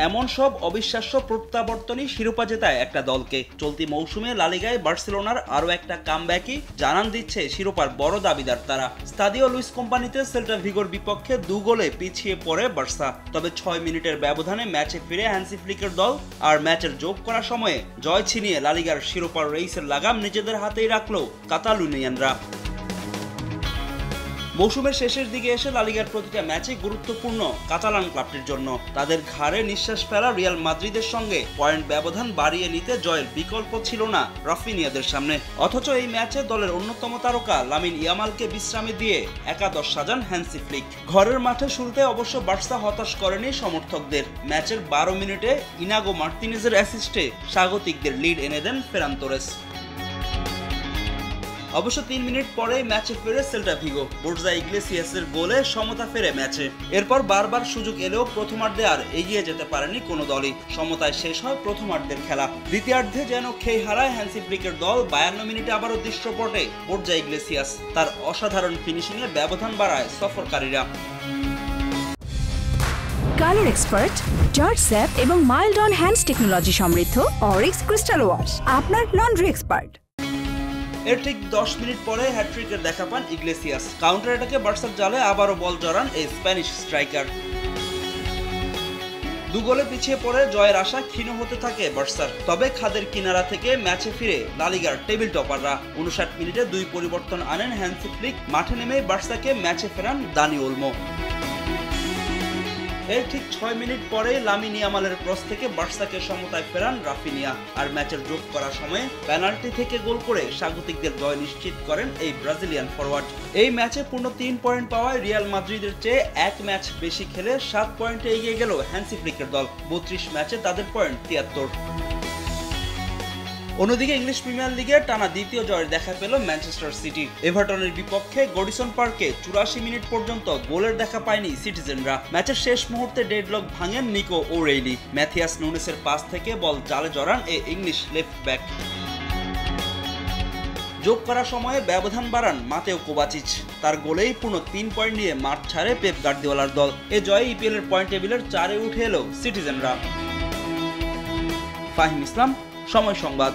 এমন সব অবিশ্বাস্য প্রত্যাবর্তনই শিরোপা জেতায় একটা দলকে। চলতি মৌসুমে লা লিগায় বার্সেলোনার আরও একটা কামব্যাকই জানান দিচ্ছে শিরোপার বড় দাবিদার তারা। স্তাদিও লুইস কোম্পানিতে সেল্টা ভিগোর বিপক্ষে 2 গোলে পিছিয়ে পড়ে বার্সা। তবে 6 মিনিটের ব্যবধানে ম্যাচে ফিরে হ্যান্সি ফ্লিকের দল আর ম্যাচের যোগ করার সময়ে জয় ছিনিয়ে লা লিগার শিরোপার রেইসের লাগাম নিজেদের হাতেই রাখল কাতালুনিয়ানরা। মৌসুমের শেষের দিকে এসে লা লিগার প্রতিটা ম্যাচে গুরুত্বপূর্ণ কাতালান ক্লাবটির জন্য। তাদের ঘাড়ে নিঃশ্বাস ফেলা রিয়াল মাদ্রিদের সঙ্গে পয়েন্ট ব্যবধান বাড়িয়ে নিতে জয়ের বিকল্প ছিল না রাফিনিয়াদের সামনে। অথচ এই ম্যাচে দলের অন্যতম তারকা লামিন ইয়ামালকে বিশ্রামে দিয়ে একাদশ সাজান হ্যান্সি ফ্লিক। ঘরের মাঠে শুরুতে অবশ্য বার্সা হতাশ করেনি সমর্থকদের। ম্যাচের 12 মিনিটে ইনাগো মার্তিনেজের অ্যাসিস্টে স্বাগতিকদের লিড এনে দেন ফেরান তোরেস। অবশ্য 3 মিনিট পরেই ম্যাচে ফেরে সেল্টা ভিগো। বোর্জা ইগলেসিয়াসের গোলে সমতা ফেরে ম্যাচে। এরপর বারবার সুযোগ এলেও প্রথমার্ধে আর এগিয়ে যেতে পারেনি কোনো দলই। সমতায় শেষ হয় প্রথমার্ধের খেলা। দ্বিতীয়ার্ধে যেন খেই হারায় হ্যান্সি ফ্লিকের দল। 52 মিনিটে আবারও দৃশ্যপটে বোর্জা ইগলেসিয়াস। তার অসাধারণ ফিনিশিংয়ে ব্যবধান বাড়ায় সফরকারীরা। কালার এক্সপার্ট, জর্জ স্যাপ এবং মাইল্ড অন হ্যান্ডস টেকনোলজি সমৃদ্ধ অরিক্স ক্রিস্টাল ওয়াশ আপনার লন্ড্রি এক্সপার্ট। এর ঠিক 10 মিনিট পরে হ্যাট্রিকের দেখা পান ইগলেসিয়াস। কাউন্টার অ্যাটাকে বার্সার জালে আবারও বল জড়ান এই স্প্যানিশ স্ট্রাইকার। 2 গোলে পিছিয়ে পড়ে জয়ের আশা ক্ষীণ হতে থাকে বার্সার। তবে খাদের কিনারা থেকে ম্যাচে ফিরে লা লিগার টেবিল টপাররা। 59 মিনিটে 2 পরিবর্তন আনেন হ্যান্সি ফ্লিক। মাঠে নেমেই বার্সাকে ম্যাচে ফেরান দানি ওলমো। এর ঠিক 6 মিনিট পরেই লামিন ইয়ামালের ক্রস থেকে বার্সাকে সমতায় ফেরান রাফিনিয়া। আর ম্যাচের যোগ করার সময়ে পেনাল্টি থেকে গোল করে স্বাগতিকদের জয় নিশ্চিত করেন এই ব্রাজিলিয়ান ফরওয়ার্ড। এই ম্যাচে পূর্ণ 3 পয়েন্ট পাওয়ায় রিয়াল মাদ্রিদের চেয়ে 1 ম্যাচ বেশি খেলে 7 পয়েন্টে এগিয়ে গেল হ্যান্সি ফ্লিকের দল। 32 ম্যাচে তাদের পয়েন্ট 73। অন্যদিকে ইংলিশ প্রিমিয়ার লিগে টানা দ্বিতীয় জয়ের দেখা পেল ম্যানচেস্টার সিটি। এভারটনের বিপক্ষে গডিসন পার্কে 84 মিনিট পর্যন্ত গোলের দেখা পায়নি সিটিজেনরা। ম্যাচের শেষ মুহূর্তে ডেডলক ভাঙেন নিকো ওরেইলি। ম্যাথিয়াস নুনেসের পাস থেকে বল জালে জড়ান এই ইংলিশ লেফট ব্যাক। যোগ করার সময়ে ব্যবধান বাড়ান মাতেও কোভাচিচ। তার গোলেই পূর্ণ 3 পয়েন্ট নিয়ে মাঠ ছাড়ে পেপ গার্দিওলার দল। এ জয়ে ইপিএল এর পয়েন্ট টেবিলের 4-এ উঠে এলো সিটিজেনরা। ফাহিম ইসলাম, সময় সংবাদ।